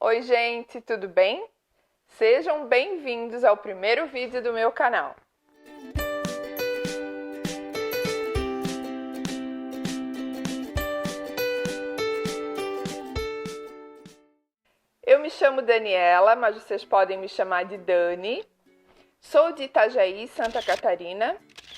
Oi gente, tudo bem? Sejam bem-vindos ao primeiro vídeo do meu canal. Eu me chamo Daniela, mas vocês podem me chamar de Dani. Sou de Itajaí, Santa Catarina,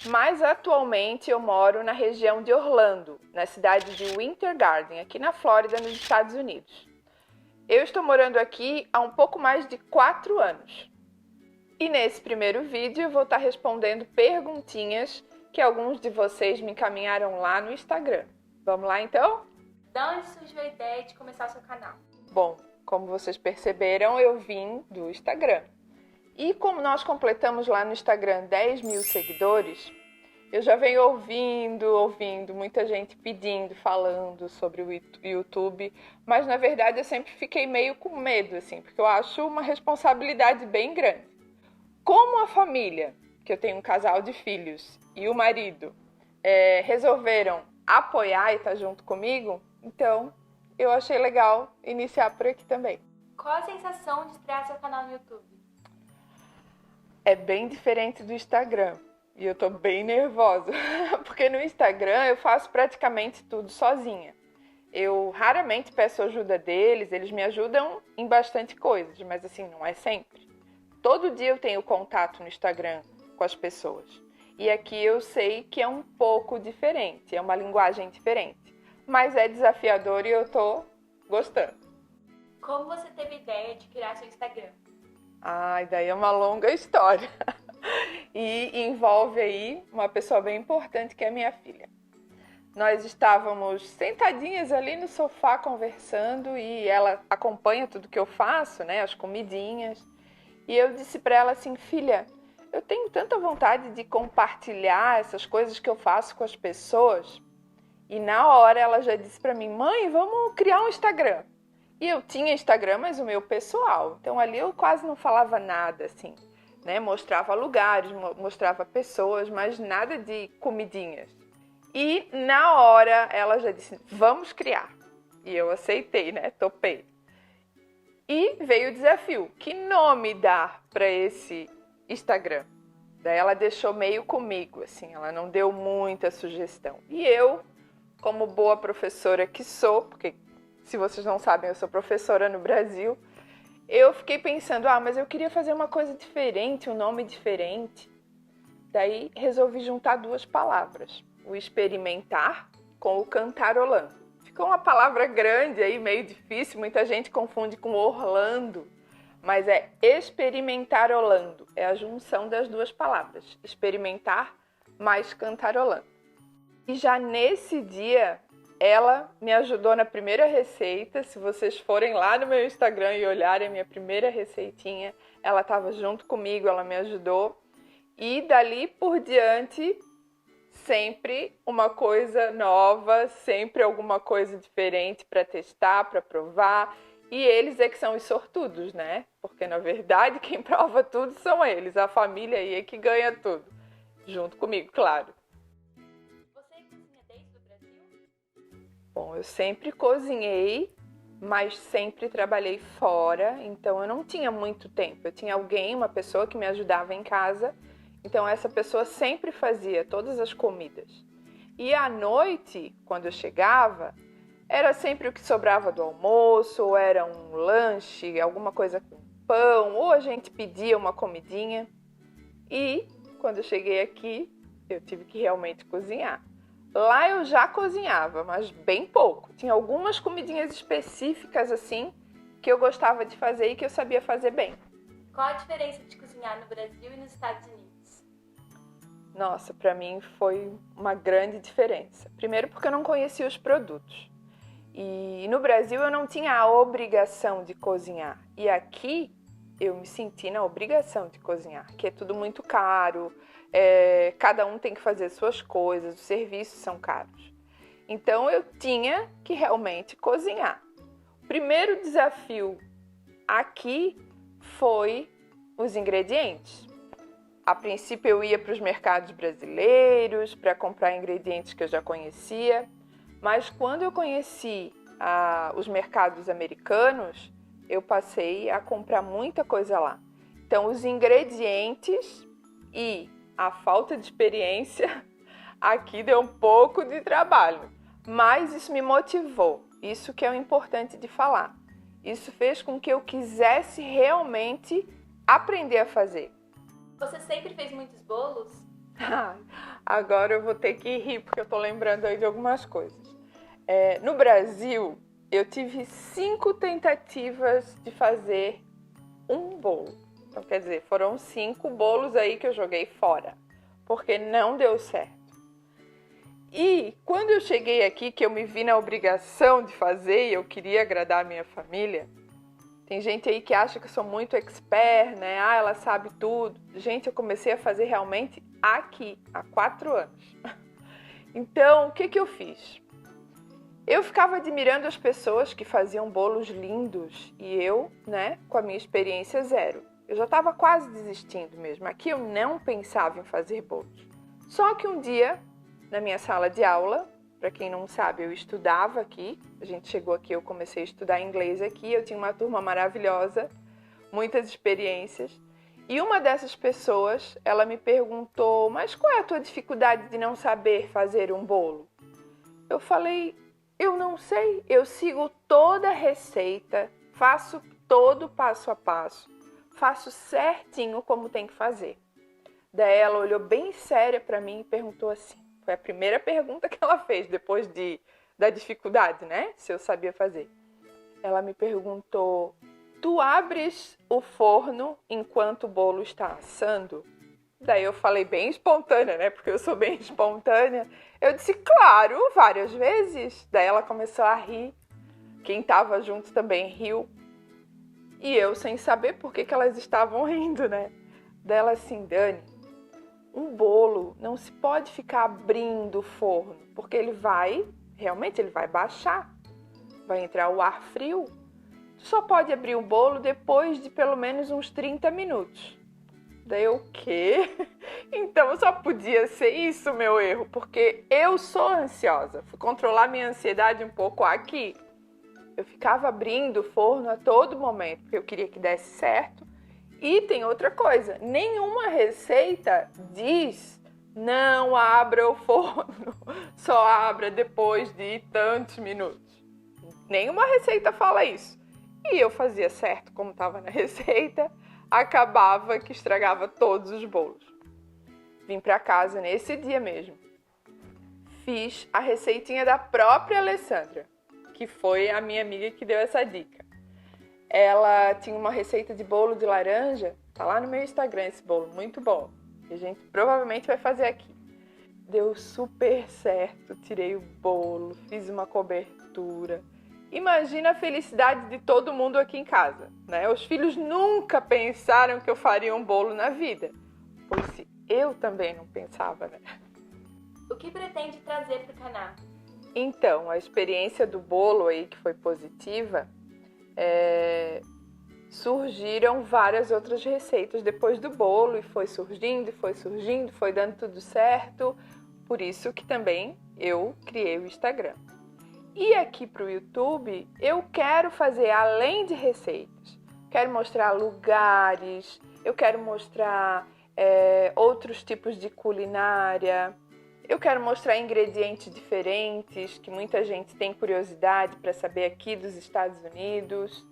mas atualmente eu moro na região de Orlando, na cidade de Winter Garden, aqui na Flórida, nos Estados Unidos. Eu estou morando aqui há um pouco mais de 4 anos. E nesse primeiro vídeo eu vou estar respondendo perguntinhas que alguns de vocês me encaminharam lá no Instagram. Vamos lá então? Da onde surgiu a ideia de começar o seu canal? Bom, como vocês perceberam, eu vim do Instagram. E como nós completamos lá no Instagram 10 mil seguidores, eu já venho ouvindo muita gente pedindo, falando sobre o YouTube, mas na verdade eu sempre fiquei meio com medo, assim, porque eu acho uma responsabilidade bem grande. Como a família, que eu tenho um casal de filhos, e o marido resolveram apoiar e estar junto comigo, então eu achei legal iniciar por aqui também. Qual a sensação de estrear seu canal no YouTube? É bem diferente do Instagram e eu tô bem nervosa, porque no Instagram eu faço praticamente tudo sozinha. Eu raramente peço ajuda deles, eles me ajudam em bastante coisas, mas assim, não é sempre. Todo dia eu tenho contato no Instagram com as pessoas. E aqui eu sei que é um pouco diferente, é uma linguagem diferente. Mas é desafiador e eu tô gostando. Como você teve ideia de criar seu Instagram? Ai, daí é uma longa história. E envolve aí uma pessoa bem importante que é minha filha. Nós estávamos sentadinhas ali no sofá conversando e ela acompanha tudo que eu faço, né? As comidinhas. E eu disse para ela assim, filha, eu tenho tanta vontade de compartilhar essas coisas que eu faço com as pessoas. E na hora ela já disse para mim, mãe, vamos criar um Instagram. E eu tinha Instagram, mas o meu pessoal. Então ali eu quase não falava nada, assim, né? Mostrava lugares, mostrava pessoas, mas nada de comidinhas. E na hora ela já disse, vamos criar. E eu aceitei, né? Topei. E veio o desafio, que nome dar para esse Instagram? Daí ela deixou meio comigo, assim, ela não deu muita sugestão. E eu, como boa professora que sou, porque se vocês não sabem, eu sou professora no Brasil, eu fiquei pensando, mas eu queria fazer uma coisa diferente, um nome diferente. Daí resolvi juntar duas palavras, o experimentar com o cantarolando. Ficou uma palavra grande aí, meio difícil, muita gente confunde com Orlando, mas é experimentarolando, é a junção das duas palavras, experimentar mais cantarolando. E já nesse dia, ela me ajudou na primeira receita. Se vocês forem lá no meu Instagram e olharem a minha primeira receitinha, ela estava junto comigo, ela me ajudou. E dali por diante, sempre uma coisa nova, sempre alguma coisa diferente para testar, para provar. E eles é que são os sortudos, né? Porque na verdade quem prova tudo são eles, a família aí é que ganha tudo. Junto comigo, claro. Bom, eu sempre cozinhei, mas sempre trabalhei fora, então eu não tinha muito tempo. Eu tinha alguém, uma pessoa que me ajudava em casa, então essa pessoa sempre fazia todas as comidas. E à noite, quando eu chegava, era sempre o que sobrava do almoço, ou era um lanche, alguma coisa com pão, ou a gente pedia uma comidinha. E quando eu cheguei aqui, eu tive que realmente cozinhar. Lá eu já cozinhava, mas bem pouco. Tinha algumas comidinhas específicas assim que eu gostava de fazer e que eu sabia fazer bem. Qual a diferença de cozinhar no Brasil e nos Estados Unidos? Nossa, para mim foi uma grande diferença. Primeiro porque eu não conhecia os produtos. E no Brasil eu não tinha a obrigação de cozinhar. E aqui eu me senti na obrigação de cozinhar, que é tudo muito caro. Cada um tem que fazer suas coisas, os serviços são caros. Então eu tinha que realmente cozinhar. O primeiro desafio aqui foi os ingredientes. A princípio eu ia para os mercados brasileiros para comprar ingredientes que eu já conhecia, mas quando eu conheci os mercados americanos, eu passei a comprar muita coisa lá. Então, os ingredientes e a falta de experiência aqui deu um pouco de trabalho. Mas isso me motivou. Isso que é o importante de falar. Isso fez com que eu quisesse realmente aprender a fazer. Você sempre fez muitos bolos? Agora eu vou ter que rir, porque eu tô lembrando aí de algumas coisas. No Brasil, eu tive 5 tentativas de fazer um bolo. Então, quer dizer, foram 5 bolos aí que eu joguei fora, porque não deu certo. E quando eu cheguei aqui, que eu me vi na obrigação de fazer e eu queria agradar a minha família, tem gente aí que acha que eu sou muito expert, né? Ela sabe tudo. Gente, eu comecei a fazer realmente aqui, há 4 anos. Então, o que eu fiz? Eu ficava admirando as pessoas que faziam bolos lindos e eu, né, com a minha experiência zero. Eu já estava quase desistindo mesmo. Aqui eu não pensava em fazer bolos. Só que um dia, na minha sala de aula, para quem não sabe, eu estudava aqui. A gente chegou aqui, eu comecei a estudar inglês aqui. Eu tinha uma turma maravilhosa, muitas experiências. E uma dessas pessoas, ela me perguntou, mas qual é a tua dificuldade de não saber fazer um bolo? Eu falei, eu não sei, eu sigo toda a receita, faço todo passo a passo, faço certinho como tem que fazer. Daí ela olhou bem séria para mim e perguntou assim, foi a primeira pergunta que ela fez depois da dificuldade, né? Se eu sabia fazer. Ela me perguntou, tu abres o forno enquanto o bolo está assando? Daí eu falei bem espontânea, né? Porque eu sou bem espontânea. Eu disse, claro, várias vezes. Daí ela começou a rir. Quem estava junto também riu. E eu sem saber por que elas estavam rindo, né? Daí ela assim, Dani, um bolo não se pode ficar abrindo o forno, porque realmente ele vai baixar. Vai entrar o ar frio. Tu só pode abrir o bolo depois de pelo menos uns 30 minutos. Daí eu, o quê? Então só podia ser isso o meu erro, porque eu sou ansiosa. Fui controlar minha ansiedade um pouco aqui. Eu ficava abrindo o forno a todo momento, porque eu queria que desse certo. E tem outra coisa, nenhuma receita diz não abra o forno, só abra depois de tantos minutos. Nenhuma receita fala isso. E eu fazia certo como estava na receita, acabava que estragava todos os bolos. Vim para casa nesse dia mesmo. Fiz a receitinha da própria Alessandra, que foi a minha amiga que deu essa dica. Ela tinha uma receita de bolo de laranja, tá lá no meu Instagram esse bolo, muito bom. E a gente provavelmente vai fazer aqui. Deu super certo, tirei o bolo, fiz uma cobertura. Imagina a felicidade de todo mundo aqui em casa, né? Os filhos nunca pensaram que eu faria um bolo na vida. Pois eu também não pensava, né? O que pretende trazer para o canal? Então, a experiência do bolo aí, que foi positiva, surgiram várias outras receitas depois do bolo e foi surgindo, foi dando tudo certo. Por isso que também eu criei o Instagram. E aqui para o YouTube, eu quero fazer, além de receitas, quero mostrar lugares, eu quero mostrar outros tipos de culinária, eu quero mostrar ingredientes diferentes, que muita gente tem curiosidade para saber aqui dos Estados Unidos.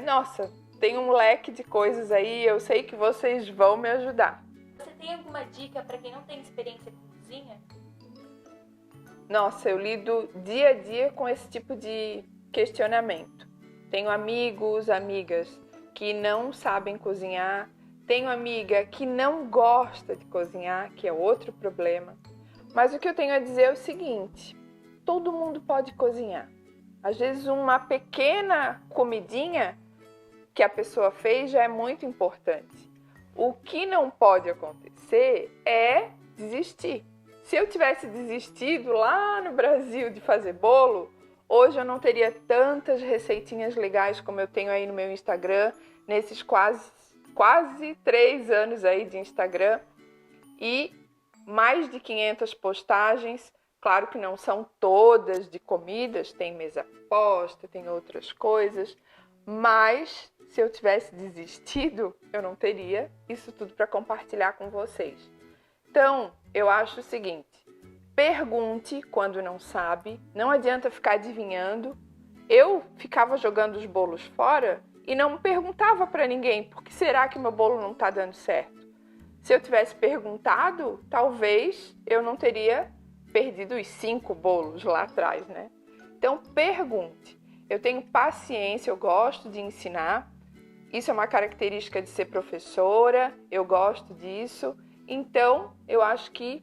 Nossa, tem um leque de coisas aí, eu sei que vocês vão me ajudar. Você tem alguma dica para quem não tem experiência com cozinha? Nossa, eu lido dia a dia com esse tipo de questionamento. Tenho amigos, amigas que não sabem cozinhar. Tenho amiga que não gosta de cozinhar, que é outro problema. Mas o que eu tenho a dizer é o seguinte, todo mundo pode cozinhar. Às vezes uma pequena comidinha que a pessoa fez já é muito importante. O que não pode acontecer é desistir. Se eu tivesse desistido lá no Brasil de fazer bolo, hoje eu não teria tantas receitinhas legais como eu tenho aí no meu Instagram, nesses quase 3 anos aí de Instagram e mais de 500 postagens. Claro que não são todas de comidas, tem mesa posta, tem outras coisas, Mas se eu tivesse desistido, eu não teria isso tudo para compartilhar com vocês. Então, eu acho o seguinte: pergunte quando não sabe, não adianta ficar adivinhando. Eu ficava jogando os bolos fora e não perguntava para ninguém, por que será que meu bolo não está dando certo? Se eu tivesse perguntado, talvez eu não teria perdido os 5 bolos lá atrás, né? Então, pergunte. Eu tenho paciência, eu gosto de ensinar. Isso é uma característica de ser professora, eu gosto disso. Então, eu acho que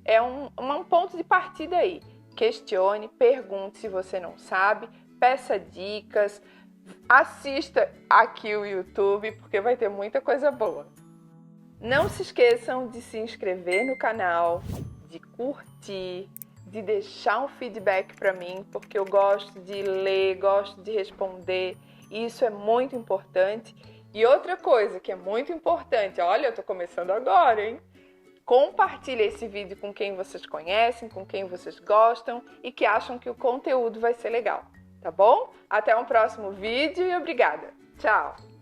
é um ponto de partida aí. Questione, pergunte se você não sabe, peça dicas, assista aqui o YouTube, porque vai ter muita coisa boa. Não se esqueçam de se inscrever no canal, de curtir, de deixar um feedback para mim, porque eu gosto de ler, gosto de responder, e isso é muito importante. E outra coisa que é muito importante, olha, eu tô começando agora, hein? Compartilhe esse vídeo com quem vocês conhecem, com quem vocês gostam e que acham que o conteúdo vai ser legal, tá bom? Até um próximo vídeo e obrigada! Tchau!